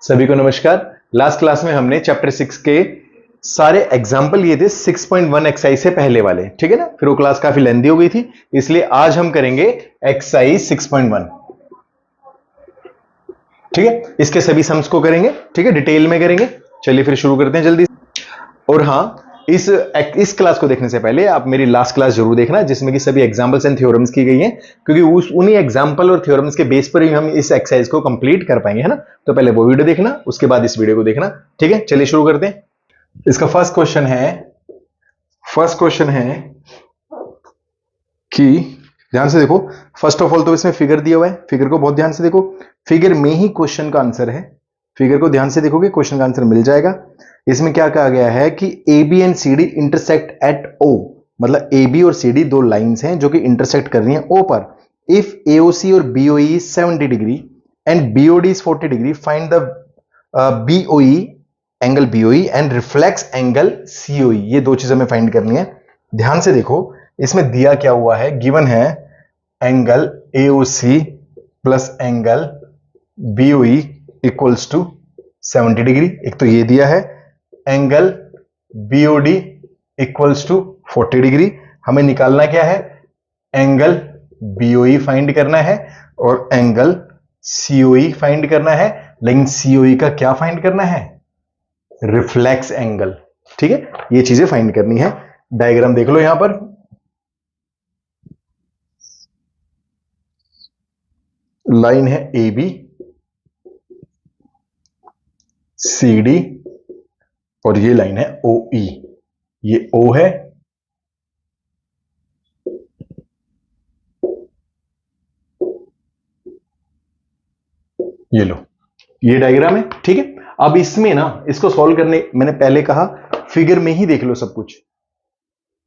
सभी को नमस्कार। लास्ट क्लास में हमने चैप्टर 6 के सारे एग्जाम्पल लिए थे 6.1 एक्सरसाइज से पहले वाले, ठीक है ना। फिर वो क्लास काफी लेंदी हो गई थी, इसलिए आज हम करेंगे एक्सरसाइज 6.1, ठीक है। इसके सभी सम्स को करेंगे, ठीक है, डिटेल में करेंगे। चलिए फिर शुरू करते हैं जल्दी। और हाँ, इस क्लास को देखने से पहले आप मेरी लास्ट क्लास जरूर देखना, जिसमें कि सभी एग्जांपल्स एंड थ्योरम्स की गई हैं, क्योंकि उन्हीं एग्जांपल और थ्योरम्स के बेस पर ही हम इस एक्सरसाइज को कंप्लीट कर पाएंगे, है ना। तो पहले वो वीडियो देखना, उसके बाद इस वीडियो को देखना, ठीक है। चलिए शुरू करते हैं। इसका फर्स्ट क्वेश्चन है कि ध्यान से देखो। फर्स्ट ऑफ ऑल तो इसमें फिगर दिया हुआ है, फिगर को बहुत ध्यान से देखो। फिगर में ही क्वेश्चन का आंसर है, फिगर को ध्यान से देखोगे क्वेश्चन का आंसर मिल जाएगा। इसमें क्या कहा गया है कि A B and C D intersect at O, मतलब ए बी और सी डी दो लाइंस हैं जो कि इंटरसेक्ट कर रही हैं ओ पर। इफ एओसी और BOE is 70 degree and BOD is 40 degree, find the BOE angle BOE and reflex angle COE. ये दो चीजें हमें फाइंड करनी है। ध्यान से देखो, इसमें दिया क्या हुआ है, गिवन है angle AOC plus angle BOE equals to 70 degree. एक तो ये दिया है angle BOD equals to 40 degree. हमें निकालना क्या है, एंगल बीओई फाइंड करना है और एंगल सीओई फाइंड करना है। लेकिन सीओई का क्या फाइंड करना है, रिफ्लेक्स एंगल, ठीक है। ये चीजें फाइंड करनी है। डायग्राम देख लो यहां पर, लाइन है ए बी सी डी और ये लाइन है ओ ई। ये ओ है, ये लो, ये डायग्राम है, ठीक है। अब इसमें ना, इसको सॉल्व करने, मैंने पहले कहा फिगर में ही देख लो सब कुछ।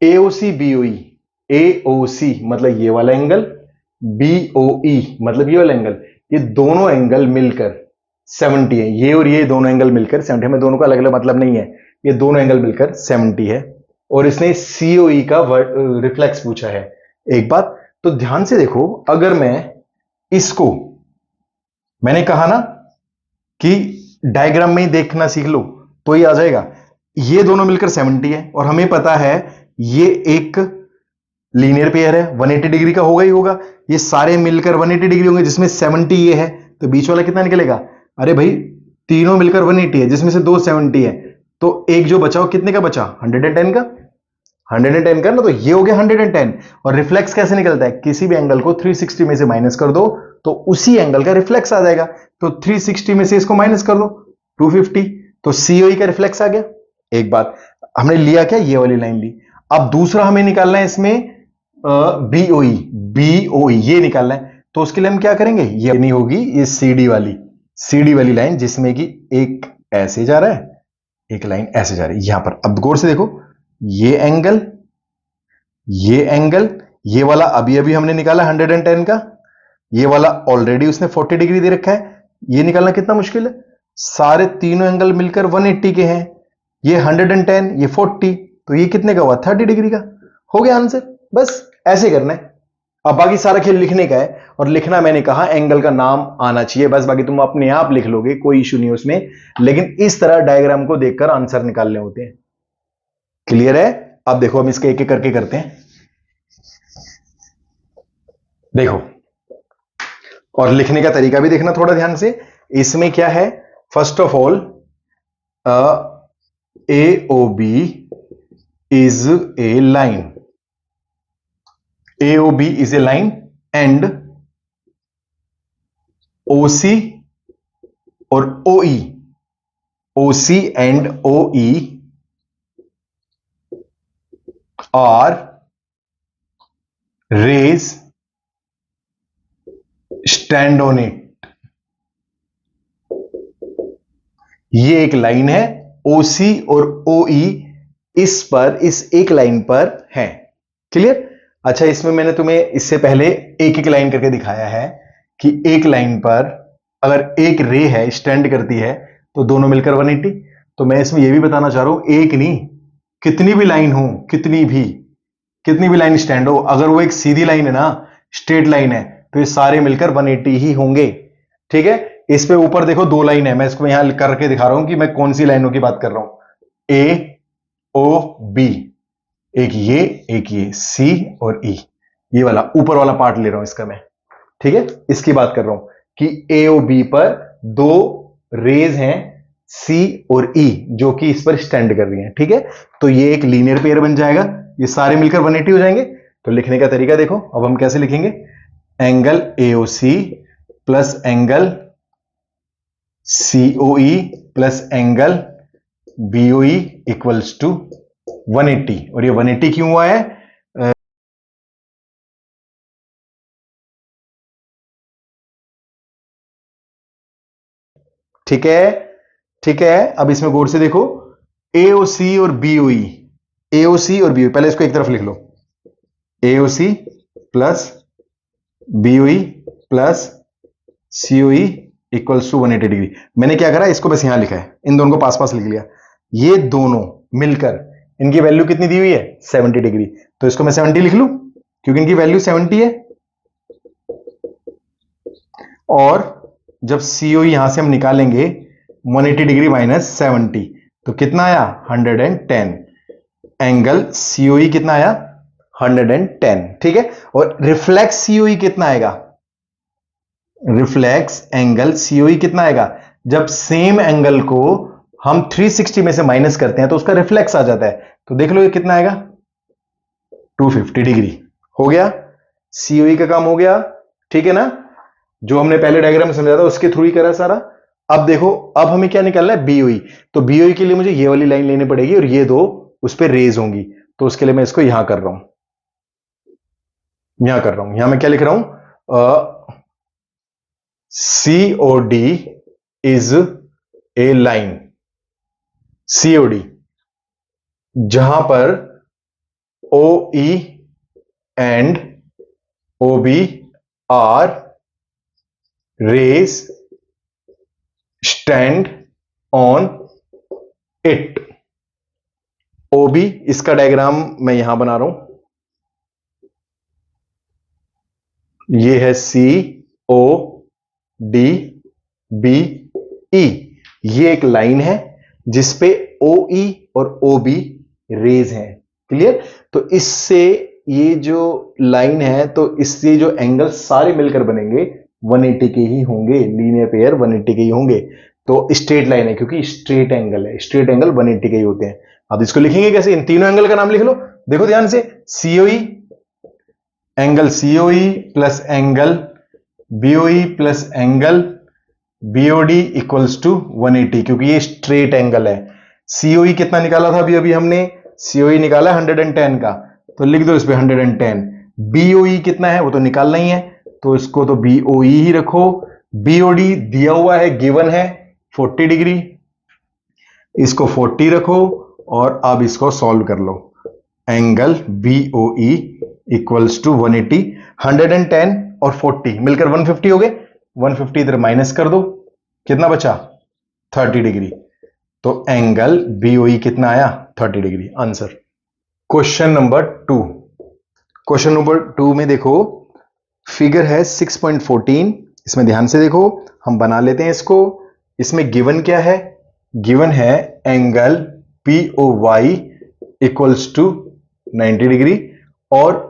एओसी बीओई, एओसी मतलब ये वाला एंगल, बीओई मतलब ये वाला एंगल, ये दोनों एंगल मिलकर 70 है। ये और ये दोनों एंगल मिलकर 70 है। दोनों का अलग अलग मतलब नहीं है, ये दोनों एंगल मिलकर 70 है। और इसने सीओई का रिफ्लेक्स पूछा है। एक बात तो ध्यान से देखो, अगर मैं इसको, मैंने कहा ना कि डायग्राम में ही देखना सीख लो तो ही आ जाएगा। ये दोनों मिलकर 70 है और हमें पता है ये एक लीनियर पेयर है, 180 डिग्री का होगा ही होगा। ये सारे मिलकर 180 डिग्री होंगे, जिसमें 70 ये है, तो बीच वाला कितना निकलेगा, अरे भाई तीनों मिलकर 180 है, जिसमें से दो 70 है, तो एक जो बचा वो कितने का बचा, 110 का। 110 का ना, तो ये हो गया 110। और रिफ्लेक्स कैसे निकलता है, किसी भी एंगल को 360 में से माइनस कर दो तो उसी एंगल का रिफ्लेक्स आ जाएगा। तो 360 में से इसको माइनस कर दो 250, तो सीओई का रिफ्लेक्स आ गया। एक बात, हमने लिया क्या, ये वाली लाइन ली। अब दूसरा हमें निकालना है इसमें बीओई, बीओई ये निकालना है। तो उसके लिए हम क्या करेंगे, ये नहीं होगी, ये सीडी वाली लाइन, जिसमें कि एक ऐसे जा रहा है, एक लाइन ऐसे जा रही है यहां पर। अब गौर से देखो, ये एंगल, ये वाला अभी अभी हमने निकाला 110 का, ये वाला ऑलरेडी उसने 40 डिग्री दे रखा है। ये निकालना कितना मुश्किल है, सारे तीनों एंगल मिलकर 180 के हैं। ये 110, ये 40, तो ये कितने का हुआ, 30 डिग्री का। हो गया आंसर। बस ऐसे करना है। अब बाकी सारा खेल लिखने का है, और लिखना मैंने कहा एंगल का नाम आना चाहिए बस, बाकी तुम अपने आप लिख लोगे, कोई इशू नहीं है उसमें। लेकिन इस तरह डायग्राम को देखकर आंसर निकालने होते हैं। क्लियर है। अब देखो, हम इसके एक एक करके करते हैं। देखो, और लिखने का तरीका भी देखना थोड़ा ध्यान से। इसमें क्या है, first of all A O B is a line, AOB is a line and OC और OE, OC and OE are rays stand on it। ये एक लाइन है, OC और OE इस पर, इस एक लाइन पर है। क्लियर। अच्छा, इसमें मैंने तुम्हें इससे पहले एक एक लाइन करके दिखाया है कि एक लाइन पर अगर एक रे है, स्टैंड करती है, तो दोनों मिलकर 180। तो मैं इसमें यह भी बताना चाह रहा हूं, एक नहीं, कितनी भी लाइन हो, कितनी भी लाइन स्टैंड हो, अगर वो एक सीधी लाइन है ना, स्ट्रेट लाइन है, तो ये सारे मिलकर 180 ही होंगे। ठीक है। इस पे ऊपर देखो दो लाइन है, मैं इसको यहां करके दिखा रहा हूं कि मैं कौन सी लाइनों की बात कर रहा हूं। ए ओ बी, एक ये सी और ई, ये वाला ऊपर वाला पार्ट ले रहा हूं इसका मैं, ठीक है। इसकी बात कर रहा हूं कि ए ओ बी पर दो रेज हैं सी और ई जो कि इस पर स्टैंड कर रही हैं, ठीक है। तो ये एक लीनियर पेयर बन जाएगा, ये सारे मिलकर 180 हो जाएंगे। तो लिखने का तरीका देखो, अब हम कैसे लिखेंगे, angle AOC plus angle COE plus angle BOE equals to 180। और ये 180 क्यों हुआ है, ठीक है, ठीक है। अब इसमें गौर से देखो, एओसी और बीओई, एओसी और बीओई, पहले इसको एक तरफ लिख लो, AOC plus BOE plus COE equals to 180 डिग्री। मैंने क्या करा, इसको बस यहां लिखा है, इन दोनों को पास पास लिख लिया। ये दोनों मिलकर इनकी वैल्यू कितनी दी हुई है, 70 डिग्री। तो इसको मैं 70 लिख लूं क्योंकि इनकी वैल्यू 70 है। और जब सीओई यहां से हम निकालेंगे 180 डिग्री माइनस 70, तो कितना आया 110। एंगल सीओई कितना आया 110, ठीक है। और रिफ्लेक्स सीओई कितना आएगा, रिफ्लेक्स एंगल सीओई कितना आएगा, जब सेम एंगल को हम 360 में से माइनस करते हैं तो उसका रिफ्लेक्स आ जाता है। तो देख लो ये कितना आएगा 250 डिग्री। हो गया, सीओई का काम हो गया, ठीक है ना। जो हमने पहले डायग्राम में समझा था उसके थ्रू ही करा सारा। अब देखो, अब हमें क्या निकालना है, बीओई। तो बीओई के लिए मुझे ये वाली लाइन लेनी पड़ेगी और ये दो उस पर रेज होंगी। तो उसके लिए मैं इसको यहां कर रहा हूं, यहां कर रहा हूं। यहां मैं क्या लिख रहा हूं, COD is a line, COD जहां पर O E and O B are rays stand on it. OB, इसका डायग्राम मैं यहां बना रहा हूं, ये है सी ओ डी बी ई, ये एक लाइन है जिसपे ओ ई और ओ बी रेज हैं, क्लियर। तो इससे ये जो लाइन है, तो इससे जो एंगल सारे मिलकर बनेंगे 180 के ही होंगे, लीनियर पेयर 180 के ही होंगे। तो स्ट्रेट लाइन है क्योंकि स्ट्रेट एंगल है, स्ट्रेट एंगल 180 के ही होते हैं। अब इसको लिखेंगे कैसे, इन तीनों एंगल का नाम लिख लो, देखो ध्यान से, COE, angle COE plus angle BOE plus angle BOD equals to 180, क्योंकि ये स्ट्रेट एंगल है। सीओई कितना निकाला था अभी अभी हमने, सीओई निकाला 110 का, तो लिख दो इस पे 110। बीओई कितना है वो तो निकालना ही है, तो इसको तो बीओई ही रखो। बीओडी दिया हुआ है, गिवन है 40 डिग्री, इसको 40 रखो और अब इसको सॉल्व कर लो। एंगल बीओई इक्वल्स टू 180, 110 और 40 मिलकर 150 हो गए। 150 इधर माइनस कर दो, कितना बचा 30 डिग्री। तो एंगल बीओई कितना आया 30 degree, answer. Question number 2, question number 2 में देखो फिगर है 6.14, इसमें ध्यान से देखो, हम बना लेते हैं इसको। इसमें गिवन क्या है, गिवन है angle P O Y equals to 90 degree और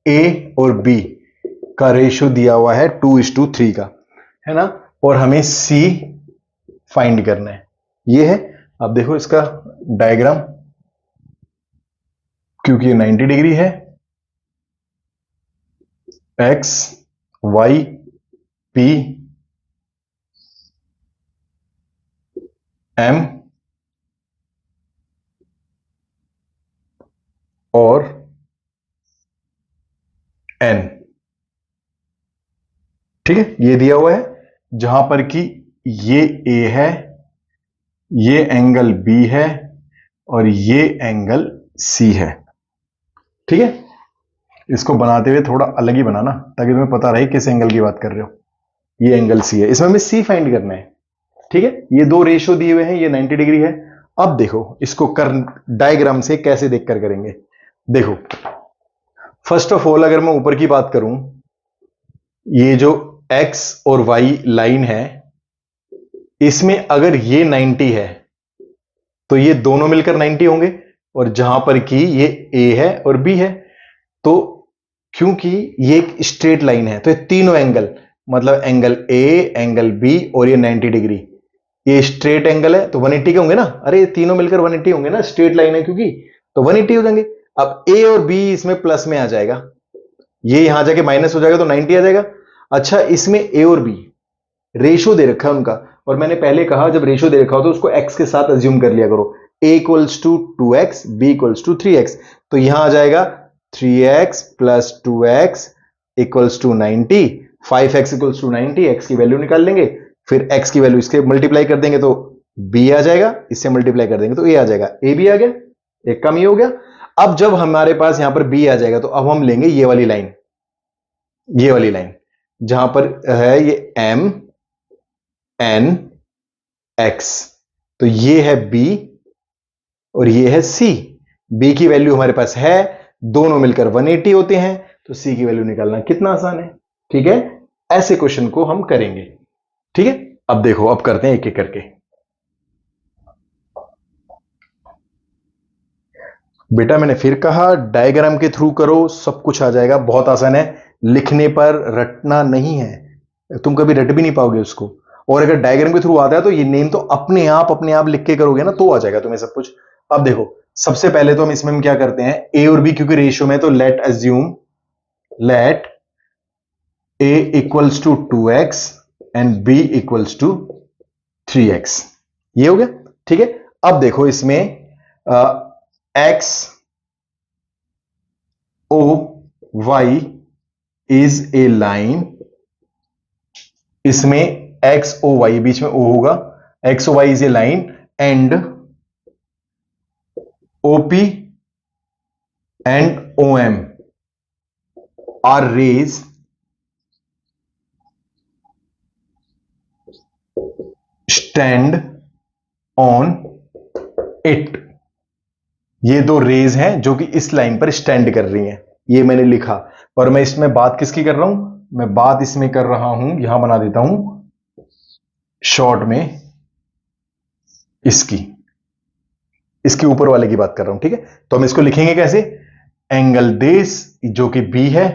ए और बी का रेशियो दिया हुआ है 2:3 का, है ना। और हमें सी फाइंड करना है, ये है। अब देखो इसका डायग्राम, क्योंकि ये 90 डिग्री है, एक्स वाई पी एम और एन, ठीक है, ये दिया हुआ है। जहां पर कि ये ए है, ये एंगल बी है और ये एंगल सी है, ठीक है। इसको बनाते हुए थोड़ा अलग ही बनाना ताकि तुम्हें पता रहे किस एंगल की बात कर रहे हो। ये एंगल सी है, इसमें हमें सी फाइंड करना है, ठीक है। ये दो रेशियो दिए हुए हैं, ये 90 डिग्री है। अब देखो इसको कर डायग्राम से कैसे देखकर करेंगे। देखो फर्स्ट ऑफ ऑल अगर मैं ऊपर की बात करूं, ये जो x और y लाइन है, इसमें अगर ये 90 है तो ये दोनों मिलकर 90 होंगे, और जहां पर कि ये a है और b है, तो क्योंकि ये एक स्ट्रेट लाइन है तो ये तीनों एंगल, मतलब एंगल A, एंगल B और ये 90 डिग्री, ये स्ट्रेट एंगल है तो 180 के होंगे ना। अरे ये तीनों मिलकर 180 होंगे ना, स्ट्रेट लाइन है क्योंकि, तो 180 हो जाएंगे। अब A और B इसमें प्लस में आ जाएगा, ये यहां जाके माइनस हो जाएगा तो 90 आ जाएगा। अच्छा, इसमें A और B रेशो दे रखा है उनका, और मैंने पहले कहा जब रेशो दे रखा हो तो उसको x के साथ अज्यूम कर लिया करो। a equals to 2x, b equals to 3x, तो यहां आ जाएगा 3x plus 2x equals to 90, 5x equals to 90, x की वैल्यू निकाल लेंगे, फिर x की वैल्यू इसके मल्टीप्लाई कर देंगे तो b आ जाएगा, इससे मल्टीप्लाई कर देंगे तो a आ जाएगा, a भी आ गया, एक कम ही हो गया। अब जब हमारे पास यहां पर b आ जाएगा तो अब हम लेंगे ये वाली लाइन, ये वाली लाइन जहां पर है ये m n x, तो ये है b और ये है c। b की वैल्यू हमारे पास है, दोनों मिलकर 180 होते हैं, तो c की वैल्यू निकालना कितना आसान है। ठीक है, ऐसे क्वेश्चन को हम करेंगे। ठीक है, अब देखो, अब करते हैं एक एक करके। बेटा मैंने फिर कहा डायग्राम के थ्रू करो, सब कुछ आ जाएगा, बहुत आसान है, लिखने पर रटना नहीं है, तुम कभी रट भी नहीं पाओगे उसको। और अगर डायग्राम के थ्रू आता है तो ये नेम तो अपने आप लिख के करोगे ना तो आ जाएगा तुम्हें सब कुछ। अब देखो, सबसे पहले तो हम क्या करते हैं, ए और बी क्योंकि रेशियो में, तो let assume let a equals to 2x and b equals to 3x, ये हो गया। ठीक है, अब देखो इसमें x o y is a line, इसमें x o y बीच में o होगा, x o y is a line and OP and OM are rays stand on it। ये दो रेज हैं जो कि इस लाइन पर स्टैंड कर रही हैं, ये मैंने लिखा। और मैं इसमें बात किसकी कर रहा हूं, मैं बात इसमें कर रहा हूं, यहां बना देता हूं शॉर्ट में, इसके ऊपर वाले की बात कर रहा हूं। ठीक है, तो हम इसको लिखेंगे कैसे, एंगल दिस जो कि B है,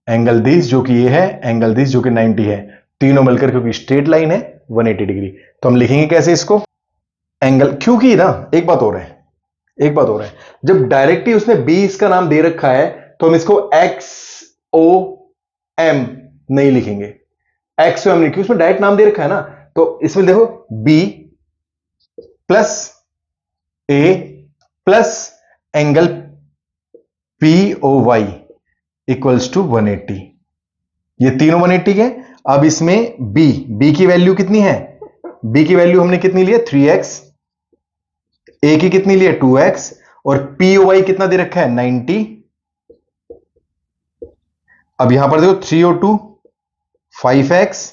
एंगल दिस जो कि ये है, एंगल दिस जो कि 90 है, तीनों मिलकर क्योंकि स्ट्रेट लाइन है 180 डिग्री, तो हम लिखेंगे कैसे इसको, एंगल, क्योंकि ना एक बात और है, जब डायरेक्टली उसने B इसका नाम दे रखा है तो हम इसको XOM नहीं लिखेंगे, XOM नहीं, क्योंकि उसमें डायरेक्ट नाम दे रखा है ना। तो इसमें देखो B plus A plus angle POY equals to 180, ये तीनों 180 के। अब इसमें B की वैल्यू कितनी है, B की वैल्यू हमने कितनी ली है 3x, A की कितनी ली है 2x, और POY कितना दे रखा है 90। अब यहां पर देखो 3 और 2 5x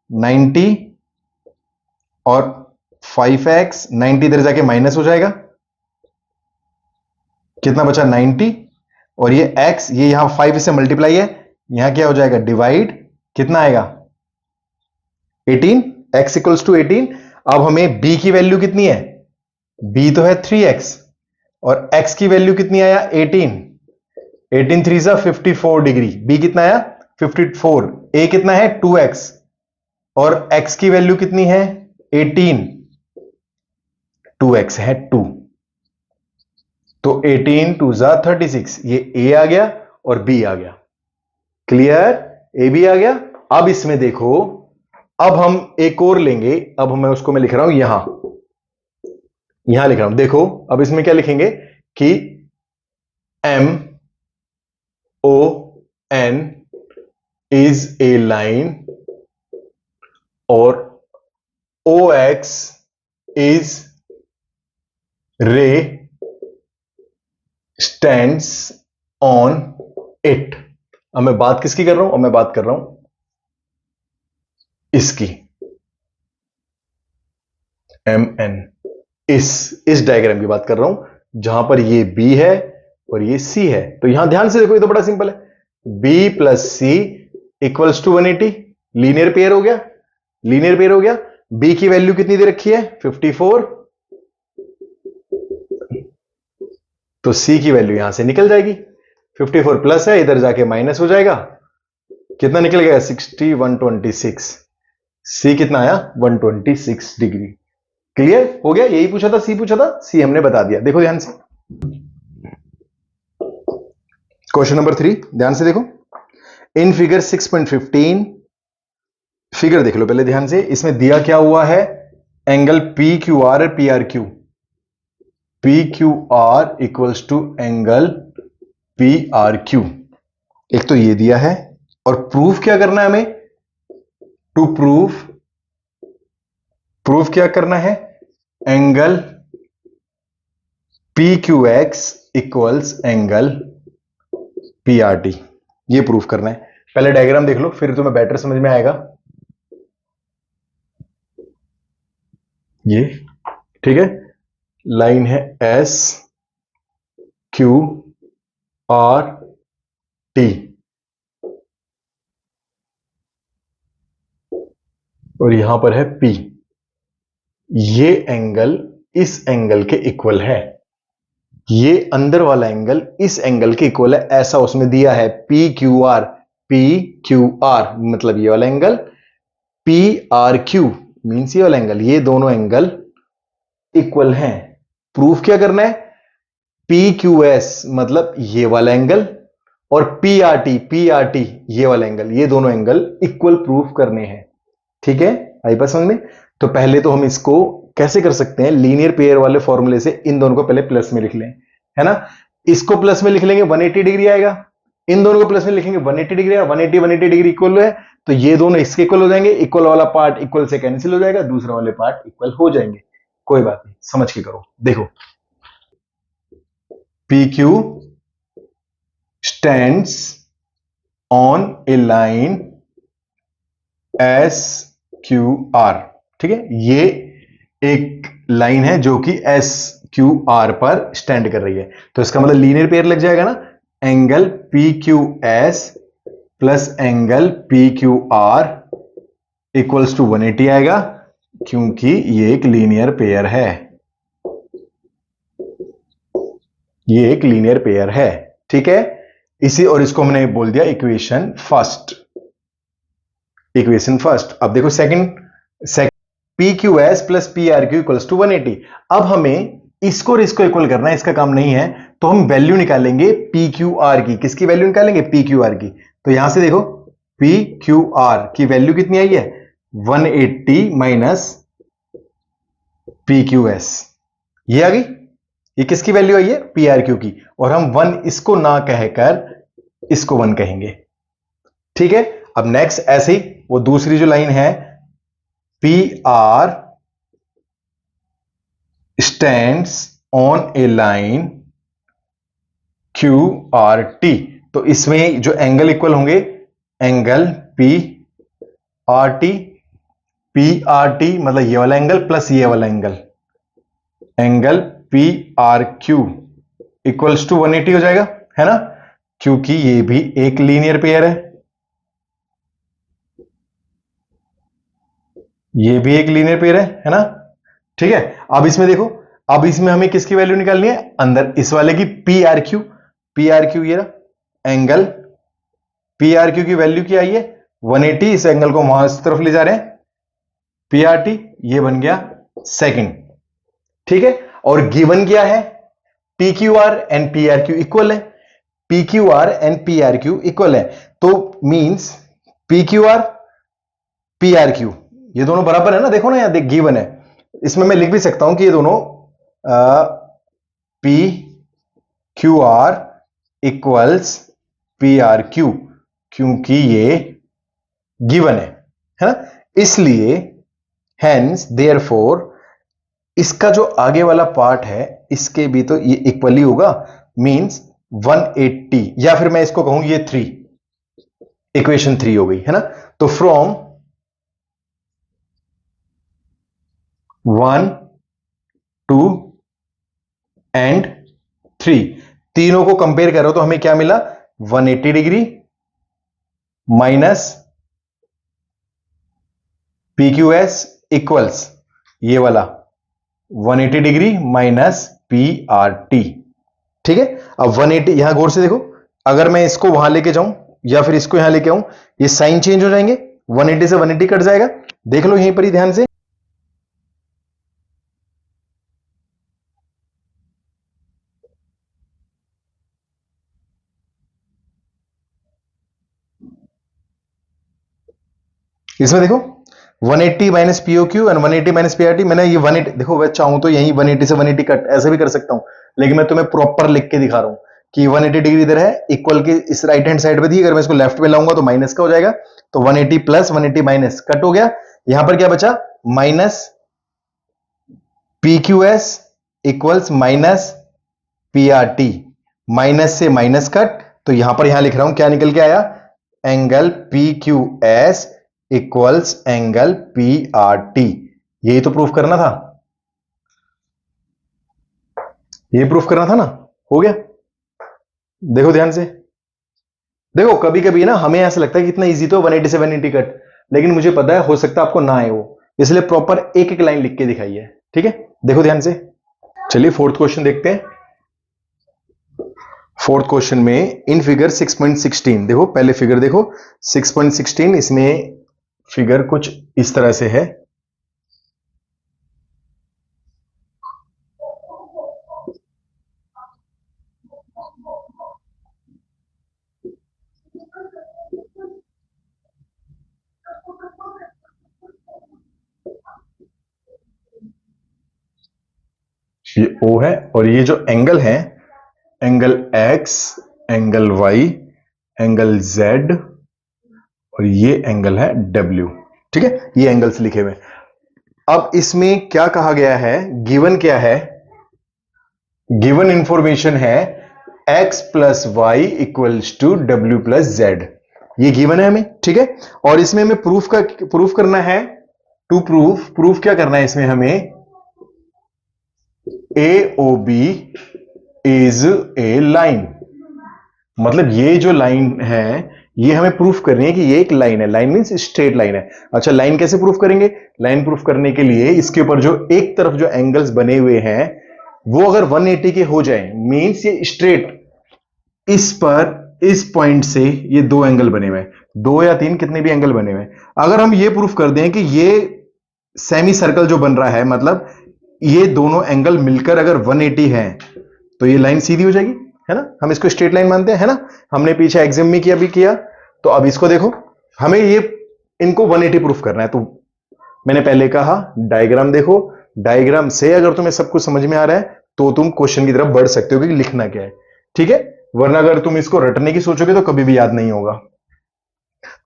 90 और 5x 90 इधर जाके माइनस हो जाएगा, कितना बचा 90, और ये x, ये यहां 5 से मल्टीप्लाई है, यहां क्या हो जाएगा डिवाइड, कितना आएगा 18, x इक्वल्स टू 18। अब हमें b की वैल्यू कितनी है, b तो है 3x और x की वैल्यू कितनी आया 18, 18 3 सा 54 डिग्री, b कितना आया 54, a कितना है 2x और x की वैल्यू कितनी है 18, 2x है 2, तो 18 2 सा 36, ये a आ गया और b आ गया, क्लियर, a भी आ गया। अब इसमें देखो, अब हम एक और लेंगे, अब मैं उसको मैं लिख रहा हूं यहां लिख रहा हूं, देखो अब इसमें क्या लिखेंगे कि MON इज ए लाइन और OX इज रे स्टैंड्स ऑन इट। अब मैं बात किसकी कर रहा हूं, अब मैं बात कर रहा हूं इसकी, MN, इस डायग्राम की बात कर रहा हूं जहां पर ये B है और ये C है। तो यहां ध्यान से देखो, ये तो बड़ा सिंपल है, B plus C equals to 180, linear pair हो गया, लीनियर पेयर हो गया। बी की वैल्यू कितनी दे रखी है 54, तो सी की वैल्यू यहां से निकल जाएगी। 54 प्लस है, इधर जाके माइनस हो जाएगा, कितना निकल गया 60 126। सी कितना आया 126 डिग्री। क्लियर हो गया, यही पूछा था, सी पूछा था, सी हमने बता दिया। देखो ध्यान से क्वेश्चन नंबर 3, ध्यान से देखो। इन फिगर 6.15, फिगर देख लो पहले ध्यान से। इसमें दिया क्या हुआ है, angle P Q R P R Q, P Q R equals to angle P R Q. एक तो ये दिया है, और प्रूफ क्या करना है हमें, टू प्रूफ क्या करना है, angle P Q x equals angle P R T, ये प्रूफ करना है। पहले डायग्राम देख लो, फिर तुम्हें बेटर समझ में आएगा। ये ठीक है, लाइन है एस क्यू आर टी, और यहां पर है P। ये एंगल इस एंगल के इक्वल है, ये अंदर वाला एंगल इस एंगल के इक्वल है, ऐसा उसमें दिया है। पी क्यू आर मतलब ये वाला angle, P R Q means ये वाला एंगल, ये दोनों एंगल इक्वल हैं। प्रूफ क्या करना है, पी क्यू एस मतलब ये वाला एंगल, और पी आर टी ये वाला एंगल, ये दोनों एंगल इक्वल प्रूफ करने हैं। ठीक है, आई बात समझ में। तो पहले तो हम इसको कैसे कर सकते हैं, लीनियर पेयर वाले फॉर्मूले से इन दोनों को पहले प्लस में लिख लें, है ना। इसको प्लस में लिख लेंगे 180 डिग्री आएगा, इन दोनों को प्लस में लिखेंगे 180 डिग्री, 180 डिग्री इक्वल है, तो ये दोनों इसके इक्वल हो जाएंगे, इक्वल वाला पार्ट इक्वल से कैंसिल हो जाएगा, दूसरा वाले पार्ट इक्वल हो जाएंगे। कोई बात नहीं, समझ के करो। देखो P Q stands on a line S Q R, ठीक है, ये एक लाइन है जो कि एस क्यू आर पर स्टैंड कर रही है, तो इसका मतलब लीनियर पेयर लग जाएगा ना, angle P Q S plus angle P Q R equals to 180 आएगा, क्योंकि ये एक लीनियर पेयर है, ये एक लीनियर पेयर है। ठीक है, इसी और इसको हमने बोल दिया इक्वेशन फर्स्ट, इक्वेशन फर्स्ट। अब देखो second, P Q S plus P R Q equals to 180। अब हमें इसको और इसको इक्वल करना है, इसका काम नहीं है, तो हम वैल्यू निकालेंगे पी क्यू आर की। किसकी वैल्यू निकालेंगे, पी क्यू आर की। तो यहां से देखो पी क्यू आर की वैल्यू कितनी आई है 180 माइनस पी क्यू एस, ये आ गई। ये किसकी वैल्यू आई है, पी आर क्यू की, और हम 1 इसको ना कहकर इसको 1 कहेंगे। ठीक है, अब नेक्स्ट ऐसे ही वो दूसरी जो लाइन है, P R stands on a line Q R T, तो इसमें जो एंगल इक्वल होंगे, एंगल पी आर टी मतलब ये वाला एंगल प्लस ये वाला angle, angle P R Q equals to 180 हो जाएगा, है ना, क्योंकि ये भी एक लीनियर पेयर है, ये भी एक लीनियर पेयर है ना। ठीक है, अब इसमें देखो, अब इसमें हमें किसकी वैल्यू निकालनी है, अंदर इस वाले की पी आर क्यू ये रहा एंगल, पी आर क्यू की वैल्यू क्या आई है 180, इस एंगल को वहां इस तरफ ले जा रहे हैं, पी आर टी ये बन गया सेकंड। ठीक है, और गिवन क्या है, P Q R and P R Q equal है, P Q R and P R Q equal है, तो means P Q R P R Q ये दोनों बराबर है ना, देखो ना यहां देख गिवन है, इसमें मैं लिख भी सकता हूं कि ये दोनों P Q R equals P R Q, क्योंकि ये गिवन है ना, इसलिए हेंस देयरफॉर इसका जो आगे वाला पार्ट है इसके भी तो ये इक्वल ही होगा, मींस 180, या फिर मैं इसको कहूं ये 3, इक्वेशन 3 हो गई, है ना। तो फ्रॉम 1 2 एंड 3 तीनों को कंपेयर करो तो हमें क्या मिला 180 degree minus P Q S equals ये वाला 180 degree minus P R T. ठीक है, अब 180 यहां गौर से देखो, अगर मैं इसको वहां लेके जाऊं या फिर इसको यहां लेके आऊं, ये साइन चेंज हो जाएंगे, 180 से 180 कट जाएगा। देख लो यहीं पर ही ध्यान से, इसमें देखो 180 minus PO Q and 180 minus PRT. मैंने ये 180 देखो, मैं चाहूं तो यही 180 से 180 कट ऐसे भी कर सकता हूं, लेकिन मैं तुम्हें प्रॉपर लिख के दिखा रहा हूं कि 180 डिग्री इधर है, इक्वल के इस राइट हैंड साइड पे थी, अगर मैं इसको लेफ्ट में लाऊंगा तो माइनस का हो जाएगा, तो 180 प्लस 180 माइनस कट हो गया। यहां पर क्या बचा, minus P Q S equals minus P R T, minus से माइनस कट, तो यहां पर यहां लिख रहा हूं क्या निकल के आया, angle P Q S equals angle P R T. यही तो प्रूफ करना था, यही प्रूफ करना था ना, हो गया। देखो ध्यान से, देखो कभी कभी ना हमें ऐसा लगता है कि इतना इजी तो 180 से 180 कट, लेकिन मुझे पता है हो सकता है आपको ना आए वो, इसलिए प्रॉपर एक एक लाइन लिख के दिखाई है। ठीक है, देखो ध्यान से। चलिए फोर्थ क्वेश्चन देखते हैं। फोर्थ क्वेश्चन में इन फिगर 6.16, देखो पहले फिगर देखो 6.16, इसमें फिगर कुछ इस तरह से है। ये O है और ये जो एंगल है, angle X, angle Y, angle Z और ये एंगल है W। ठीक है, ये एंगल्स लिखे हुए। अब इसमें क्या कहा गया है, गिवन क्या है, गिवन इंफॉर्मेशन है x plus Y equals to W plus Z, ये गिवन है हमें। ठीक है, और इसमें हमें प्रूफ करना है, टू प्रूफ क्या करना है इसमें हमें, A O B is a line, मतलब ये जो लाइन है ये हमें प्रूफ करनी है कि ये एक लाइन है, लाइन मींस स्ट्रेट लाइन है। अच्छा, लाइन कैसे प्रूफ करेंगे, लाइन प्रूफ करने के लिए इसके ऊपर जो एक तरफ जो एंगल्स बने हुए हैं वो अगर 180 के हो जाए, मींस ये स्ट्रेट, इस पर इस पॉइंट से ये दो एंगल बने हुए हैं, दो या तीन कितने भी एंगल बने हुए हैं, अगर हम ये प्रूफ कर दें कि ये सेमी सर्कल जो बन रहा है, मतलब ये दोनों एंगल मिलकर अगर 180 है तो ये लाइन सीधी हो जाएगी, है ना, हम इसको स्ट्रेट लाइन मानते हैं, है ना, हमने पीछे एग्जाम में किया भी किया। तो अब इसको देखो, हमें ये इनको 180 प्रूफ करना है, तो मैंने पहले कहा डायग्राम देखो, डायग्राम से अगर तुम्हें सब कुछ समझ में आ रहा है तो तुम क्वेश्चन की तरफ बढ़ सकते हो कि लिखना क्या है। ठीक है, वरना अगर तुम इसको रटने की सोचोगे तो कभी भी याद नहीं होगा।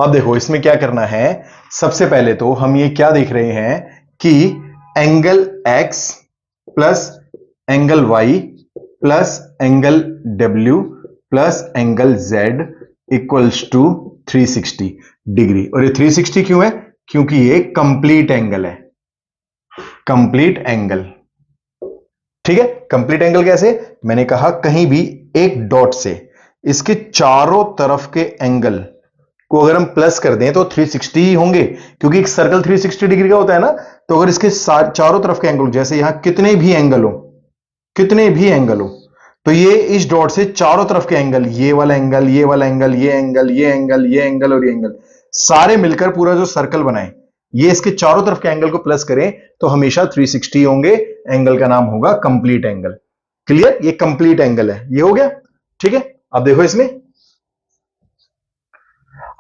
अब देखो इसमें क्या करना है, सबसे पहले तो हम ये क्या देख रहे हैं कि angle x plus angle y plus angle w plus angle z equals to 360 degree. और ये 360 क्यों है, क्योंकि ये कंप्लीट एंगल है, कंप्लीट एंगल। ठीक है, कंप्लीट एंगल कैसे, मैंने कहा कहीं भी एक डॉट से इसके चारों तरफ के एंगल को अगर हम प्लस कर दें तो 360 ही होंगे, क्योंकि एक सर्कल 360 डिग्री का होता है ना। तो अगर इसके चारों तरफ के एंगल, जैसे यहां कितने भी एंगल हो, कितने भी एंगल हो, तो ये इस डॉट से चारों तरफ के एंगल, ये वाला एंगल, ये वाला एंगल, ये एंगल, ये एंगल, ये एंगल और ये एंगल, सारे मिलकर पूरा जो सर्कल बनाए, ये इसके चारों तरफ के एंगल को प्लस करें तो हमेशा 360 होंगे, एंगल का नाम होगा कंप्लीट एंगल। क्लियर, ये कंप्लीट एंगल है, ये हो गया। ठीक है, अब देखो इसमें,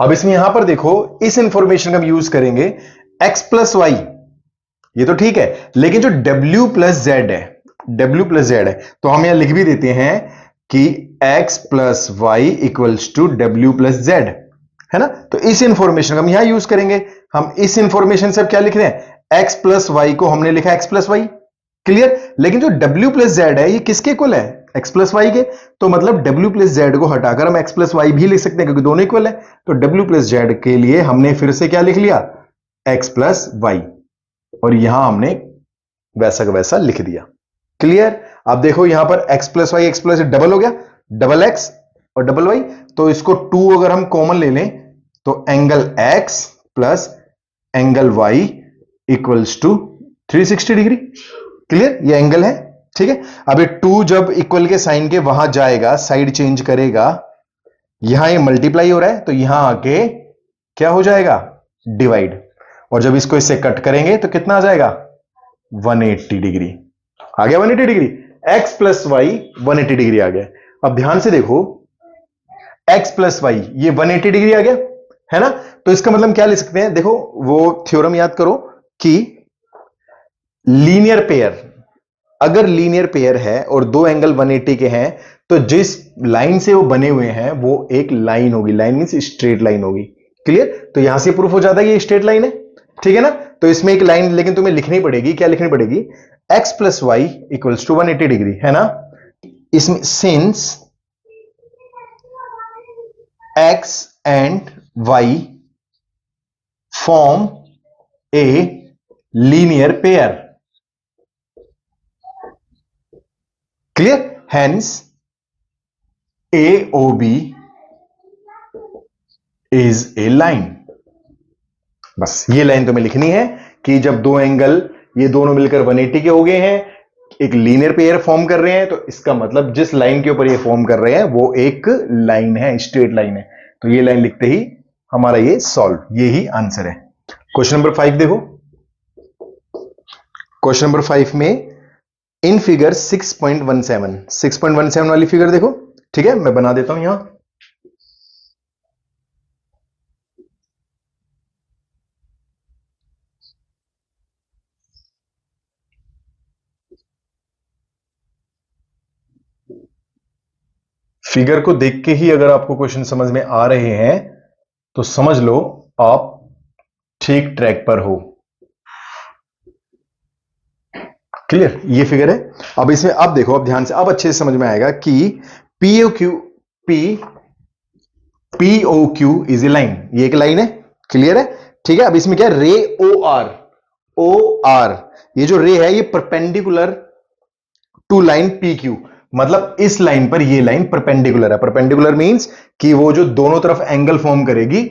अब इसमें यहां पर देखो इस इंफॉर्मेशन का हम यूज करेंगे, x प्लस वाई, ये तो ठीक है, लेकिन जो w प्लस जेड है, w प्लस जेड है, तो हम यहां लिख भी देते हैं कि x plus Y equals to W plus Z, है ना। तो इस इंफॉर्मेशन का हम यहां यूज करेंगे, हम इस इंफॉर्मेशन से अब क्या लिख रहे हैं, x प्लस वाई को हमने लिखा x प्लस वाई, क्लियर। लेकिन जो w प्लस जेड है ये किसके इक्वल है, x प्लस वाई के, तो मतलब w प्लस जेड को हटाकर हम x प्लस वाई भी लिख सकते हैं क्योंकि दोनों इक्वल है। तो w प्लस जेड के लिए हमने फिर से क्या लिख लिया, x प्लस वाई, और यहां हमने वैसा का वैसा लिख दिया। क्लियर, अब देखो यहां पर x plus Y, X plus double हो गया, डबल x और डबल y, तो इसको 2 अगर हम कॉमन ले लें तो angle x plus angle y equals to 360 degree. Clear, ये एंगल है। ठीक है, अब ये 2 जब इक्वल के साइन के वहां जाएगा, साइड चेंज करेगा, यहां ये मल्टीप्लाई हो रहा है तो यहां आके क्या हो जाएगा, डिवाइड। और जब इसको इससे कट करेंगे तो कितना आ जाएगा, 180 डिग्री आ गया। 180 degree, x plus Y 180 degree आ गया। अब ध्यान से देखो, x प्लस वाई ये 180 डिग्री आ गया है ना। तो इसका मतलब क्या ले सकते हैं, देखो वो थ्योरम याद करो कि लीनियर पेयर, अगर लीनियर पेयर है और दो एंगल 180 के हैं, तो जिस लाइन से वो बने हुए हैं वो एक लाइन होगी। लाइन मींस स्ट्रेट लाइन होगी। क्लियर, तो यहां से प्रूफ हो जाता है कि ये स्ट्रेट लाइन है। ठीक है ना, तो इसमें एक लाइन लेकिन तुम्हें लिखनी पड़ेगी, क्या लिखनी पड़ेगी, x plus Y equals to 180 degree, है ना। इसमें since x and y form a linear pair, clear, hence AOB is a line. बस ये लाइन तुम्हें लिखनी है कि जब दो एंगल ये दोनों मिलकर 180 के हो गए हैं, एक लीनियर पेयर फॉर्म कर रहे हैं, तो इसका मतलब जिस लाइन के ऊपर ये फॉर्म कर रहे हैं वो एक लाइन है, स्ट्रेट लाइन है। तो ये लाइन लिखते ही हमारा ये सॉल्व, ये ही आंसर है। क्वेश्चन नंबर 5 देखो। क्वेश्चन नंबर 5 में इन फिगर 6.17 वाली फिगर देखो। ठीक है, मैं बना देता हूं यहां। फिगर को देख के ही अगर आपको क्वेश्चन समझ में आ रहे हैं तो समझ लो आप ठीक ट्रैक पर हो। क्लियर, ये फिगर है। अब इसमें अब देखो, अब ध्यान से, अब अच्छे से समझ में आएगा कि POQ इज ए लाइन, ये एक लाइन है। क्लियर है, ठीक है। अब इसमें क्या, रे OR, ये जो रे है ये परपेंडिकुलर टू लाइन PQ, मतलब इस लाइन पर ये लाइन परपेंडिकुलर है। परपेंडिकुलर मींस कि वो जो दोनों तरफ एंगल फॉर्म करेगी,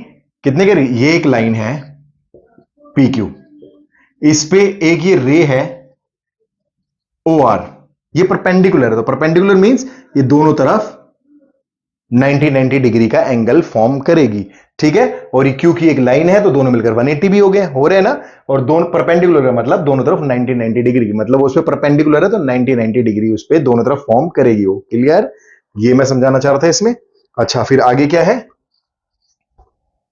कितने के, ये एक लाइन है PQ, इस पे एक ये रे है OR, ये परपेंडिकुलर है। तो परपेंडिकुलर मींस ये दोनों तरफ 90 डिग्री का एंगल फॉर्म करेगी। ठीक है, और ये क्योंकि एक लाइन है तो दोनों मिलकर 180 भी हो गए, हो रहे हैं ना। और दोनों परपेंडिकुलर है, मतलब दोनों तरफ 90 डिग्री, मतलब उस पे परपेंडिकुलर है तो 90 डिग्री उस पे दोनों तरफ फॉर्म करेगी वो। क्लियर, ये मैं समझाना चाह रहा था इसमें। अच्छा, फिर आगे क्या है,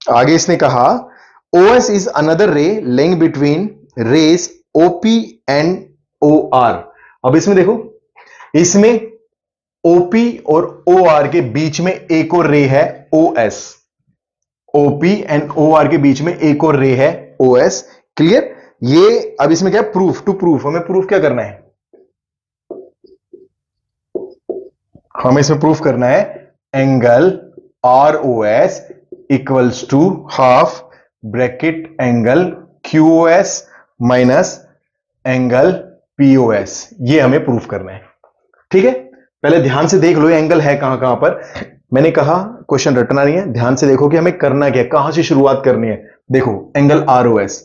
आगे इसने कहा OS is another ray lying between rays OP and OR। अब इसमें देखो, इसमें OP और OR के बीच में एक और रे है OS। OP एंड OR के बीच में एक और रे है OS। क्लियर, ये अब इसमें क्या, प्रूफ, टू प्रूफ, हमें प्रूफ क्या करना है, हमें इसमें प्रूफ करना है angle ROS equals to half bracket angle QOS minus angle POS, ये हमें प्रूफ करना है। ठीक है, पहले ध्यान से देख लो ये एंगल है कहां कहां पर। मैंने कहा क्वेश्चन रटना नहीं है, ध्यान से देखो कि हमें करना क्या है, कहां से शुरुआत करनी है। देखो एंगल ROS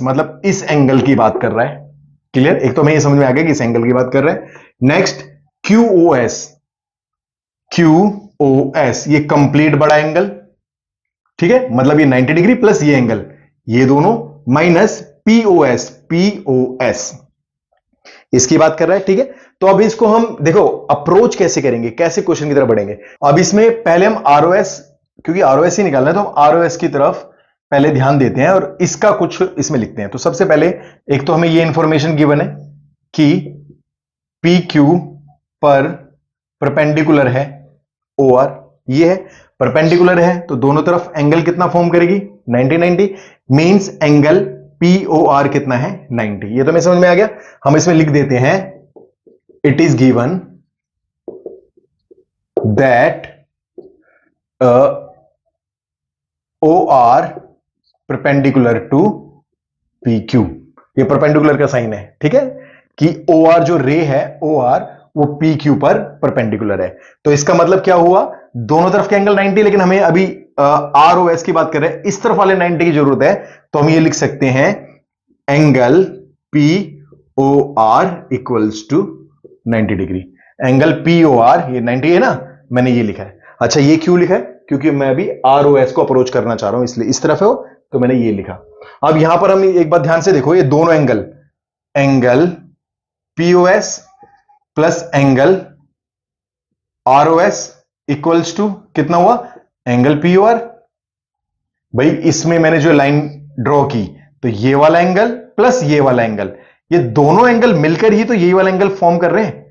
मतलब इस एंगल की बात कर रहा है। क्लियर, एक तो हमें ये समझ में आ गया कि इस एंगल की बात कर रहा है। नेक्स्ट QOS ये कंप्लीट बड़ा एंगल, ठीक है, मतलब ये 90 डिग्री प्लस ये एंगल, ये दोनों, माइनस POS इसकी बात कर रहा है। ठीक है, तो अब इसको हम देखो अप्रोच कैसे करेंगे, कैसे क्वेश्चन की तरफ बढ़ेंगे। अब इसमें पहले हम ROS, क्योंकि ROS ही निकालना है तो हम ROS की तरफ पहले ध्यान देते हैं और इसका कुछ इसमें लिखते हैं। तो सबसे पहले एक तो हमें ये इंफॉर्मेशन गिवन है कि PQ पर परपेंडिकुलर है OR, ये है परपेंडिकुलर है तो दोनों तरफ एंगल कितना फॉर्म करेगी, 90 मींस एंगल POR कितना है, 90। ये तो हमें समझ में आ गया। हम इसमें लिख देते हैं it is given that OR perpendicular to PQ, ये परपेंडिकुलर का साइन है। ठीक है, कि OR जो रे है OR वो PQ पर परपेंडिकुलर है। तो इसका मतलब क्या हुआ, दोनों तरफ के एंगल 90, लेकिन हमें अभी आर ओ एस की बात कर रहे हैं, इस तरफ वाले 90 की जरूरत है, तो हम ये लिख सकते हैं angle P O R equals to 90 degree. Angle P O R ये 90 है ना, मैंने ये लिखा है। अच्छा ये क्यों लिखा है? क्योंकि मैं अभी आर ओ एस को अप्रोच करना चाह रहा हूं, इसलिए इस तरफ है वो, तो मैंने ये लिखा। अब यहां पर हम एक बात ध्यान से देखो, ये दोनों angle P O S plus angle R O S equals to कितना हुआ? Angle P O R. भाई इसमें मैंने जो लाइन ड्रॉ की, तो ये वाला एंगल प्लस ये वाला एंगल, ये दोनों एंगल मिलकर ही तो यही वाला एंगल फॉर्म कर रहे हैं।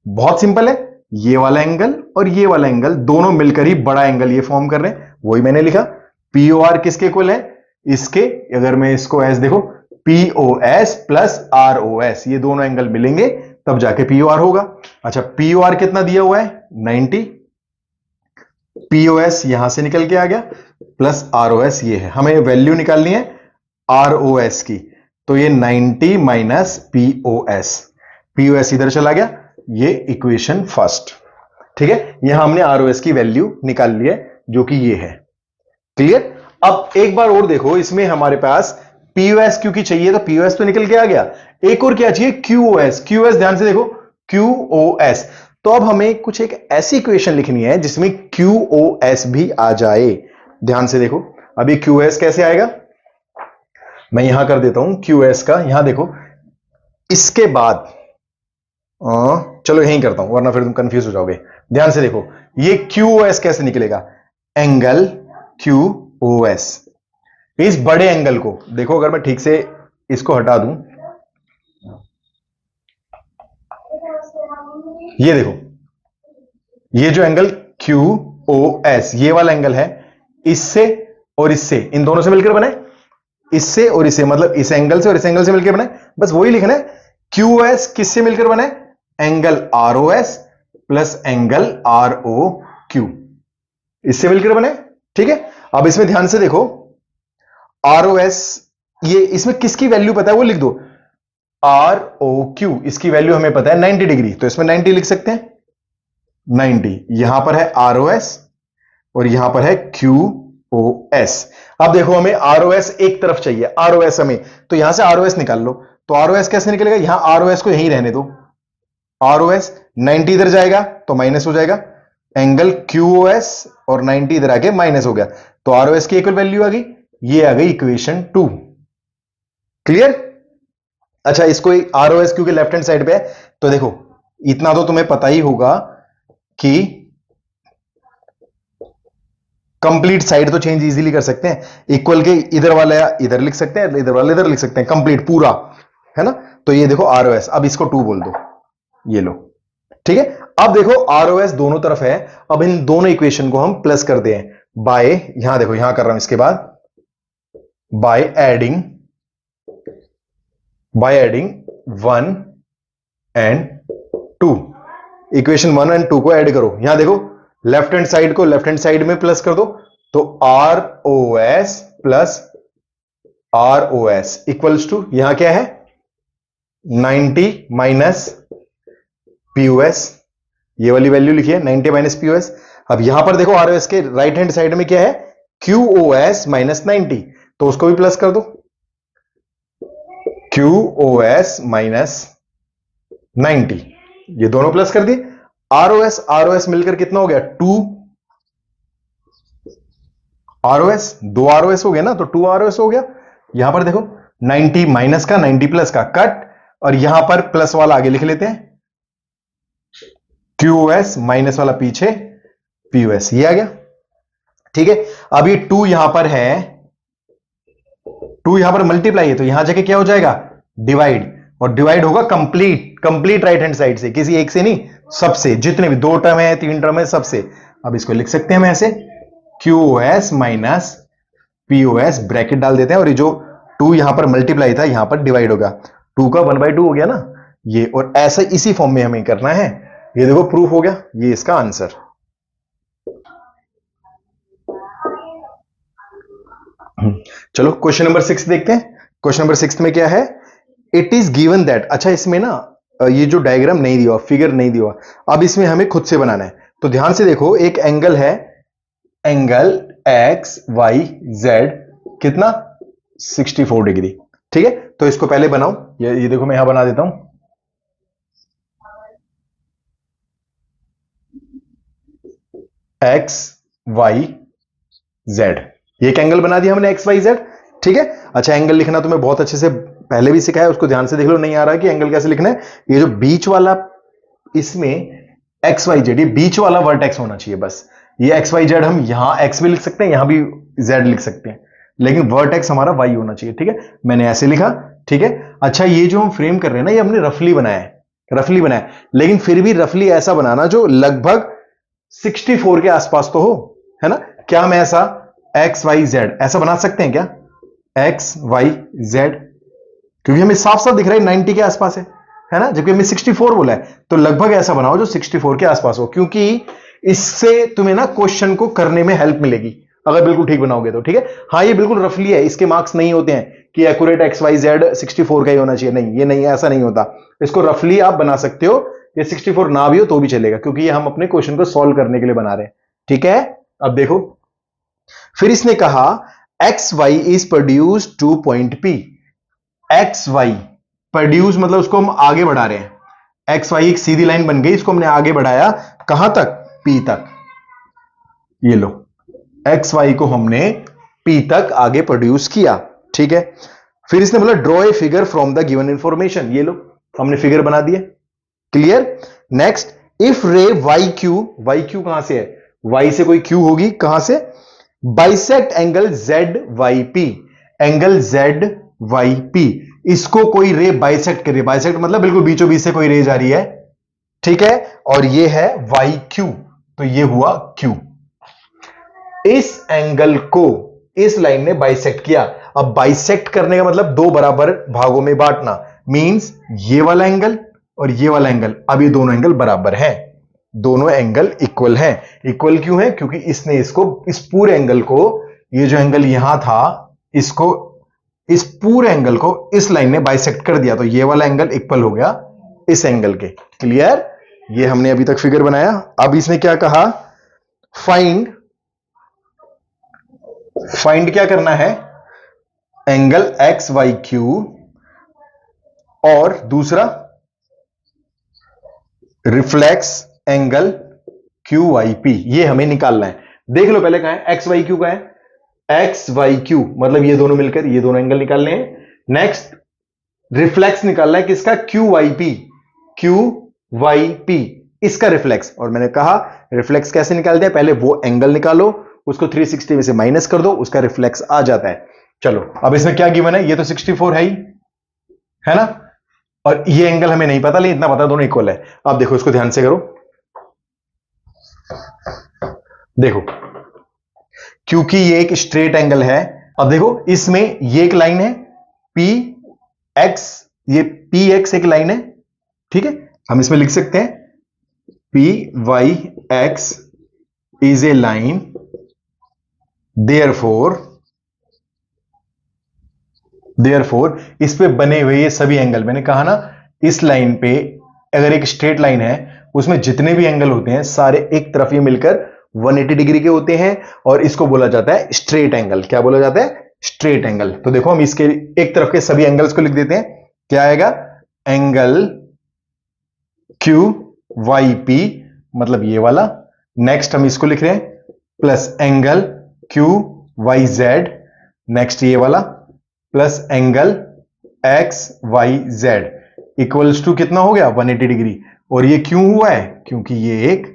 बहुत सिंपल है, ये वाला एंगल और ये वाला एंगल दोनों मिलकर ही बड़ा एंगल ये फॉर्म कर रहे हैं, वही मैंने लिखा। पी ओ आर किसके इक्वल है? इसके, अगर मैं इसको एस देखो, P O S plus R O S, ये दोनों एंगल मिलेंगे तब जाके पी ओ आर होगा। अच्छा पी ओ आर कितना दिया हुआ है? 90। पी ओ एस यहां से निकल के आ गया, प्लस आर ओ एस ये है, हमें वैल्यू निकालनी है आर ओ एस की, तो ये 90 minus P O S, P O S इधर चला गया, ये इक्वेशन फर्स्ट। ठीक है, यहां हमने आर ओ एस की वैल्यू निकाल ली है, जो कि ये है। क्लियर? अब एक बार और देखो, इसमें हमारे पास पीओएस क्योंकि चाहिए, तो पीओएस तो निकल के आ गया, एक और क्या चाहिए? क्यूओएस। क्यूओएस ध्यान से देखो, क्यूओएस। तो अब हमें कुछ एक ऐसी इक्वेशन लिखनी है जिसमें क्यूओएस भी आ जाए। ध्यान से देखो, अभी क्यूओएस कैसे आएगा, मैं यहां कर देता हूं क्यूओएस का। यहां देखो, इसके बाद चलो यहीं करता हूं, वरना फिर तुम कंफ्यूज हो जाओगे। ध्यान से देखो, ये क्यूओएस कैसे निकलेगा? एंगल क्यूओएस, इस बड़े एंगल को देखो, अगर मैं ठीक से इसको हटा दूं, ये देखो, ये जो एंगल क्यूओएस ये वाला एंगल है, इससे और इससे, इन दोनों से मिलकर बने, इससे और इससे, मतलब इस एंगल से और इस एंगल से मिलकर बने, बस वही लिखना है। क्यूओएस किससे मिलकर बने? Angle ROS plus angle R O Q, इससे मिलकर बने। ठीक है, अब इसमें ध्यान से देखो, आर ओ एस, ये इसमें किसकी वैल्यू पता है वो लिख दो, आर ओ क्यू, इसकी वैल्यू हमें पता है 90 डिग्री, तो इसमें 90 लिख सकते हैं। 90 यहां पर है आर ओ एस और यहां पर है क्यू ओ एस। अब देखो, हमें आर ओ एस एक तरफ चाहिए, आर ओ एस हमें, तो यहां से आर ओ एस निकाल लो। तो आर ओ एस कैसे निकलेगा? यहां आर ओ एस को यहीं रहने दो, आर ओ एस 90 इधर जाएगा तो माइनस हो जाएगा, एंगल क्यू ओ एस और 90 इधर आके माइनस हो गया, तो आर ओ एस की इक्वल वैल्यू आ गई, ये आ गई इक्वेशन 2। क्लियर? अच्छा, इसको आर ओ एस क्योंकि लेफ्ट हैंड साइड पे है, तो देखो इतना तो तुम्हें पता ही होगा कि कंप्लीट साइड तो चेंज इजीली कर सकते हैं, इक्वल के इधर वाले इधर लिख सकते हैं, इधर वाले इधर लिख सकते हैं, कंप्लीट पूरा, है ना। तो ये देखो आर ओ एस, अब इसको 2 बोल दो, ये लो। ठीक है, अब देखो आर ओ एस दोनों तरफ है, अब इन दोनों इक्वेशन को हम प्लस कर दें बाय, यहां देखो यहां कर रहा हूं, इसके बाद by adding 1 and 2, equation 1 and 2 को ऐड करो। यहां देखो, लेफ्ट हैंड साइड को लेफ्ट हैंड साइड में प्लस कर दो, तो R O S plus R O S equals to, यहां क्या है? 90 माइनस पीओएस, ये वाली वैल्यू लिखिए 90 माइनस पीओएस। अब यहां पर देखो आर ओ एस के राइट हैंड साइड में क्या है? क्यू ओ एस माइनस 90, तो उसको भी प्लस कर दो, क्यू ओ एस माइनस 90, ये दोनों प्लस कर दिए। आर ओ एस मिलकर कितना हो गया? 2 R O S, 2 R O S हो गया ना, तो 2 आर ओ एस हो गया। यहां पर देखो 90 माइनस का 90 प्लस का कट, और यहां पर प्लस वाला आगे लिख लेते हैं, क्यू ओ एस माइनस वाला पीछे पी ओ एस, ये आ गया। ठीक है, अब ये 2 यहां पर है, 2 यहां पर मल्टीप्लाई है, तो यहां जाके क्या हो जाएगा? डिवाइड, और डिवाइड होगा कंप्लीट राइट हैंड साइड से, किसी एक से नहीं, सबसे, जितने भी 2 टर्म है 3 टर्म है सबसे। अब इसको लिख सकते हैं हम ऐसे, Q O S minus P O S, bracket डाल देते हैं, और ये जो 2 यहां पर मल्टीप्लाई था यहां पर डिवाइड होगा, 2 का 1/2 हो गया ना ये, और ऐसा इसी फॉर्म में हमें करना है। ये देखो प्रूफ हो गया, ये इसका आंसर। चलो क्वेश्चन नंबर 6 देखते हैं। क्वेश्चन नंबर 6 में क्या है? इट इज गिवन दैट, अच्छा इसमें ना ये जो डायग्राम नहीं दिया, फिगर नहीं दिया, अब इसमें हमें खुद से बनाना है। तो ध्यान से देखो, एक एंगल है, एंगल एक्स वाई जेड, कितना 64 डिग्री। ठीक है, तो इसको पहले बनाओ, ये देखो मैं यहां बना देता हूं, एक्स वाई जेड, ये एक एंगल बना दिया हमने एक्स वाई जेड। ठीक है, अच्छा एंगल लिखना तो मैं बहुत अच्छे से पहले भी सिखाया, उसको ध्यान से देख लो, नहीं आ रहा है कि एंगल कैसे लिखना है। ये जो बीच वाला, इसमें एक्स वाई जेड, ये बीच वाला वर्टेक्स होना चाहिए बस। ये एक्स वाई जेड हम यहां एक्स भी लिख सकते हैं, यहां भी जेड लिख सकते हैं, लेकिन वर्टेक्स हमारा वाई होना चाहिए। ठीक है, मैंने ऐसे लिखा। ठीक है, अच्छा ये जो हम फ्रेम कर रहे हैं ना, ये हमने रफली बनाया है, रफली बनाया है, लेकिन फिर भी रफली ऐसा बनाना जो लगभग 64 के आसपास तो हो, है ना। क्या हम ऐसा एक्स वाई जेड ऐसा बना सकते हैं क्या, एक्स वाई जेड, क्योंकि हमें साफ साफ दिख रहा है 90 के आसपास है ना, जबकि हमें 64 बोला है, तो लगभग ऐसा बनाओ जो 64 के आसपास हो, क्योंकि इससे तुम्हें ना क्वेश्चन को करने में हेल्प मिलेगी अगर बिल्कुल ठीक बनाओगे तो। ठीक है, हाँ ये बिल्कुल रफली है, इसके मार्क्स नहीं होते हैं कि एक्यूरेट एक्स वाई जेड 64 का ही होना चाहिए, नहीं, ये नहीं, ऐसा नहीं होता। इसको रफली आप बना सकते हो, ये 64 ना भी हो तो भी चलेगा, क्योंकि ये हम अपने क्वेश्चन को सॉल्व करने के लिए बना रहे हैं। ठीक है, अब देखो, फिर इसने कहा X Y is produce to point P. X Y produce मतलब उसको हम आगे बढ़ा रहे हैं, एक्स वाई एक सीधी लाइन बन गई, इसको हमने आगे बढ़ाया कहां तक, पी तक। ये लो, एक्स वाई को हमने पी तक आगे प्रोड्यूस किया। ठीक है, फिर इसने बोला draw a figure from the given information, ये लो हमने फिगर बना दिया। क्लियर, नेक्स्ट, इफ रे वाई क्यू कहां से है, वाई से कोई क्यू होगी, कहां से, bisect angle Z Y P, angle Z Y P, इसको कोई रे बाइसेक्ट करे, बाइसेक्ट मतलब बिल्कुल बीचों बीच से कोई रे जा रही है। ठीक है, और ये है वाई क्यू, तो ये हुआ क्यू। इस एंगल को इस लाइन ने बाइसेक्ट किया। अब बाइसेक्ट करने का मतलब दो बराबर भागों में बांटना, मींस ये वाला एंगल और ये वाला एंगल, अब ये दोनों एंगल बराबर हैं, दोनों एंगल इक्वल हैं। इक्वल क्यों है, क्योंकि इसने इसको, इस पूरे एंगल को, ये जो एंगल यहां था, इसको, इस पूरे एंगल को इस लाइन ने बाइसेक्ट कर दिया, तो ये वाला एंगल इक्वल हो गया इस एंगल के। क्लियर, ये हमने अभी तक फिगर बनाया। अब इसने क्या कहा, फाइंड, फाइंड क्या करना है, एंगल एक्स वाई क्यू और दूसरा reflex angle Q Y P, ये हमें निकालना है। देख लो पहले कहां है, एक्स वाई क्यू का है, एक्स वाई क्यू मतलब ये दोनों मिलकर ये दोनों एंगल निकालने हैं। नेक्स्ट रिफ्लेक्स निकालना है किसका, Q Y P, Q Y P, इसका रिफ्लेक्स। और मैंने कहा रिफ्लेक्स कैसे निकालते हैं, पहले वो एंगल निकालो, उसको 360 में से माइनस कर दो, उसका रिफ्लेक्स आ जाता है। चलो अब इसमें क्या गिवन है, ये तो 64 है ही, है ना, और ये एंगल हमें नहीं पता, लेकिन इतना पता दोनों इक्वल है। अब देखो इसको ध्यान से करो, देखो क्योंकि ये एक स्ट्रेट एंगल है, अब देखो इसमें ये एक लाइन है पी एक्स, ये पी एक्स एक लाइन है। ठीक है, हम इसमें लिख सकते हैं P Y X is a line, therefore इस पे बने हुए ये सभी एंगल, मैंने कहा ना इस लाइन पे अगर एक स्ट्रेट लाइन है, उसमें जितने भी एंगल होते हैं सारे एक तरफ ये मिलकर 180 डिग्री के होते हैं, और इसको बोला जाता है स्ट्रेट एंगल। क्या बोला जाता है, स्ट्रेट एंगल। तो देखो हम इसके एक तरफ के सभी एंगल्स को लिख देते हैं, क्या आएगा, एंगल क्यू वाई पी मतलब ये वाला, नेक्स्ट हम इसको लिख रहे हैं plus angle Q Y Z, next ये वाला plus angle X Y Z equals to कितना हो गया 180 डिग्री। और ये क्यों हुआ है, क्योंकि ये एक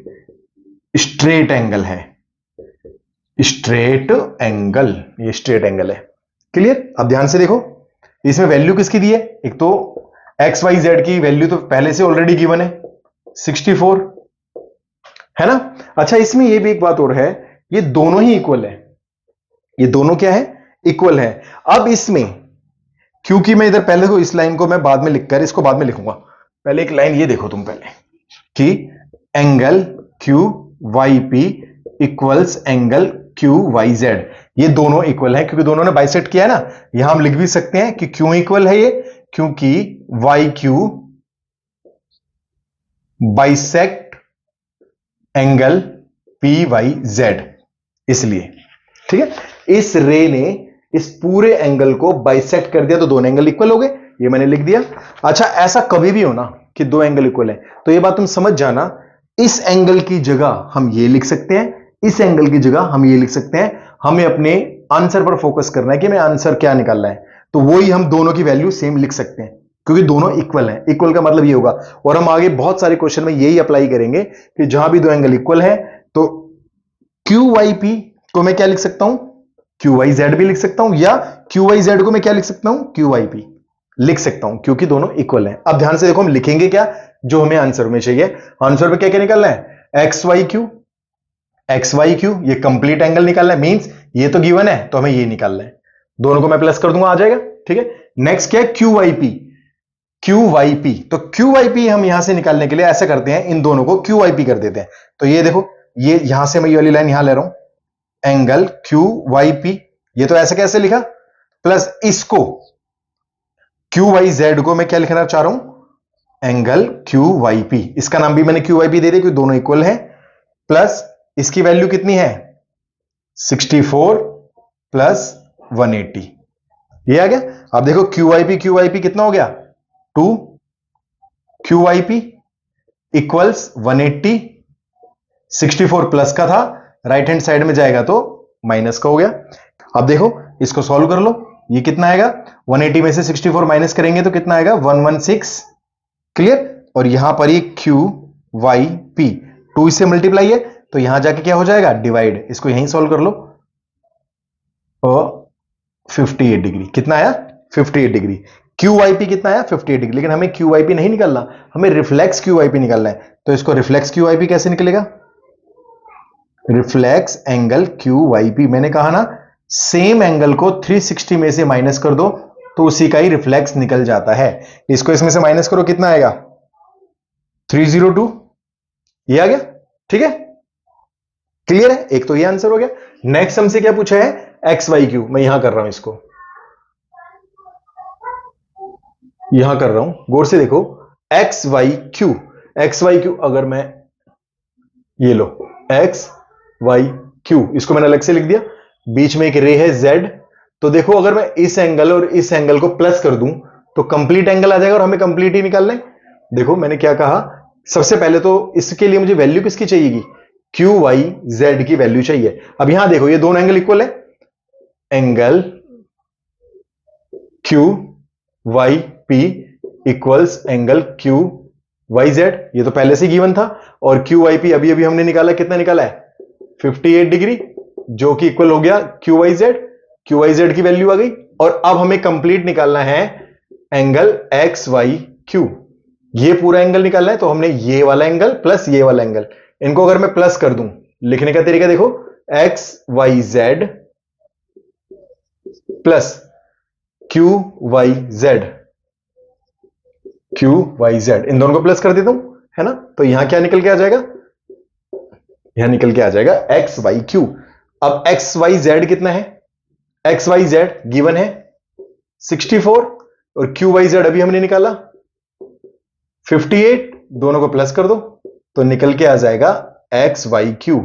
स्ट्रेट एंगल है, स्ट्रेट एंगल, ये स्ट्रेट एंगल है। क्लियर, अब ध्यान से देखो इसमें वैल्यू किसकी दी है, एक तो एक्स वाई जेड की वैल्यू तो पहले से ऑलरेडी गिवन है 64, है ना। अच्छा इसमें ये भी एक बात और है, ये दोनों ही इक्वल है, ये दोनों क्या है, इक्वल है। अब इसमें क्योंकि मैं इधर पहले को इस लाइन को मैं बाद में लिखकर इसको बाद में लिखूंगा, पहले एक लाइन ये देखो तुम पहले कि angle Q Y P equals angle Q Y Z, ये दोनों इक्वल है क्योंकि दोनों ने बाइसेक्ट किया है ना। यहां हम लिख भी सकते हैं कि क्यों इक्वल है ये, क्योंकि Y Q bisect angle PYZ, इसलिए ठीक है। इस रे ने इस पूरे एंगल को बाइसेक्ट कर दिया तो दोनों एंगल इक्वल हो गए, ये मैंने लिख दिया। अच्छा, ऐसा कभी भी हो ना कि दो एंगल इक्वल है तो ये बात तुम समझ जाना, इस एंगल की जगह हम ये लिख सकते हैं, इस एंगल की जगह हम ये लिख सकते हैं। हमें अपने आंसर पर फोकस करना है कि हमें आंसर क्या निकालना है, तो वही हम दोनों की वैल्यू सेम लिख सकते हैं क्योंकि दोनों इक्वल हैं। इक्वल का मतलब ये होगा, और हम आगे बहुत सारे क्वेश्चन में यही अप्लाई करेंगे कि जहां भी दो एंगल इक्वल है तो QYP को मैं क्या लिख सकता हूं, QYZ भी लिख सकता हूं, या QYZ को मैं क्या लिख सकता हूं, QYP लिख सकता हूं, क्योंकि दोनों इक्वल हैं। अब ध्यान से देखो, हम लिखेंगे क्या जो हमें आंसर में चाहिए। आंसर में क्या क्या निकालना है, XYQ, ये कंप्लीट एंगल निकालना है, मींस ये तो गिवन है तो हमें ये निकालना है। दोनों को मैं प्लस कर दूंगा, आ जाएगा, ठीक है। नेक्स्ट क्या है, QYP, तो QYP हम यहां से निकालने के लिए ऐसा करते हैं, इन दोनों को QYP कर देते हैं। तो ये देखो, ये यहां से मैं ये वाली लाइन यहां ले रहा हूं, एंगल QYP, ये तो ऐसे कैसे लिखा, प्लस इसको QYZ को मैं क्या लिखना चाह रहा हूं, एंगल QYP, इसका नाम भी मैंने QYP दे दिया क्योंकि दोनों इक्वल है, प्लस इसकी वैल्यू कितनी है 64 प्लस 180, ये आ गया। अब देखो QYP कितना हो गया 2, QYP इक्वल्स 180, 64 प्लस का था, राइट हैंड साइड में जाएगा तो माइनस का हो गया। अब देखो इसको सॉल्व कर लो, ये कितना आएगा, 180 में से 64 माइनस करेंगे तो कितना आएगा 116, क्लियर। और यहां पर ये QYP 2 से मल्टीप्लाई है तो यहां जाके क्या हो जाएगा, डिवाइड, इसको यहीं सॉल्व कर लो, और 58 डिग्री, कितना आया 58 डिग्री। QYP कितना आया 58 डिग्री, लेकिन हमें QYP नहीं निकालना, हमें रिफ्लेक्स QYP निकालना है। तो इसको रिफ्लेक्स QYP कैसे निकलेगा, रिफ्लेक्स एंगल QYP, मैंने कहा ना सेम एंगल को 360 में से माइनस कर दो तो उसी का ही रिफ्लेक्स निकल जाता है। इसको इसमें से माइनस करो, कितना आएगा 302, ये आ गया, ठीक है, क्लियर है। एक तो ये आंसर हो गया। नेक्स्ट हमसे क्या पूछा है, XYQ, मैं यहां कर रहा हूं, इसको यहां कर रहा हूं, गौर से देखो, XYQ, अगर मैं ये लो XYQ, इसको मैंने अलग से लिख दिया, बीच में एक रे है Z, तो देखो अगर मैं इस एंगल और इस एंगल को प्लस कर दूं तो कंप्लीट एंगल आ जाएगा और हमें कंप्लीट ही निकालना है। देखो मैंने क्या कहा, सबसे पहले तो इसके लिए मुझे वैल्यू किसकी चाहिएगी, QYZ की वैल्यू चाहिए। अब यहां देखो ये दोनों एंगल इक्वल है, angle QYP equals angle QYZ, ये तो पहले से गिवन था, और QYP अभी अभी हमने निकाला, कितना निकाला है 58 डिग्री, जो कि इक्वल हो गया QYZ की वैल्यू आ गई। और अब हमें कंप्लीट निकालना है एंगल XYQ, ये पूरा एंगल निकालना है, तो हमने ये वाला एंगल प्लस ये वाला एंगल, इनको अगर मैं प्लस कर दूं, लिखने का तरीका देखो, XYZ प्लस QYZ, इन दोनों को प्लस कर देता हूं, है ना, तो यहां क्या निकल के आ जाएगा, यहां निकल के आ जाएगा XYQ। अब XYZ कितना है, XYZ गिवन है 64 और QYZ अभी हमने निकाला 58, दोनों को प्लस कर दो तो निकल के आ जाएगा XYQ,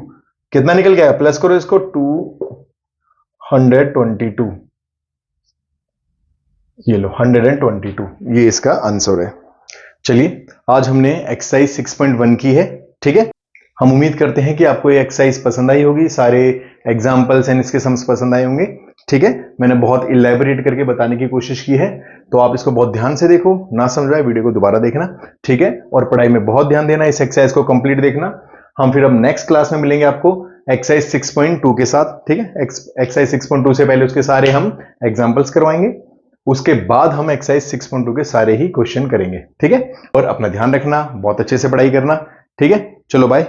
कितना निकल के आएगा, प्लस करो इसको 222, ये लो 122, ये इसका आंसर है। चलिए आज हमने एक्सरसाइज 6.1 की है, ठीक है। हम उम्मीद करते हैं कि आपको ये एक्सरसाइज पसंद आई होगी, सारे एग्जाम्पल्स एंड इसके सम्स पसंद आए होंगे, ठीक है। मैंने बहुत इलैबोरेट करके बताने की कोशिश की है, तो आप इसको बहुत ध्यान से देखो, ना समझ आए वीडियो को दोबारा देखना, ठीक है। और पढ़ाई में बहुत ध्यान देना, इस एक्सरसाइज को कंप्लीट देखना। हम फिर अब नेक्स्ट क्लास में मिलेंगे आपको एक्सरसाइज 6.2 के साथ, ठीक है। एक्सरसाइज 6.2 से पहले उसके सारे हम एग्जाम्पल्स करवाएंगे, उसके बाद हम एक्सरसाइज 6.2 के सारे ही क्वेश्चन करेंगे, ठीक है। और अपना ध्यान रखना, बहुत अच्छे से पढ़ाई करना, ठीक है। चलो बाय।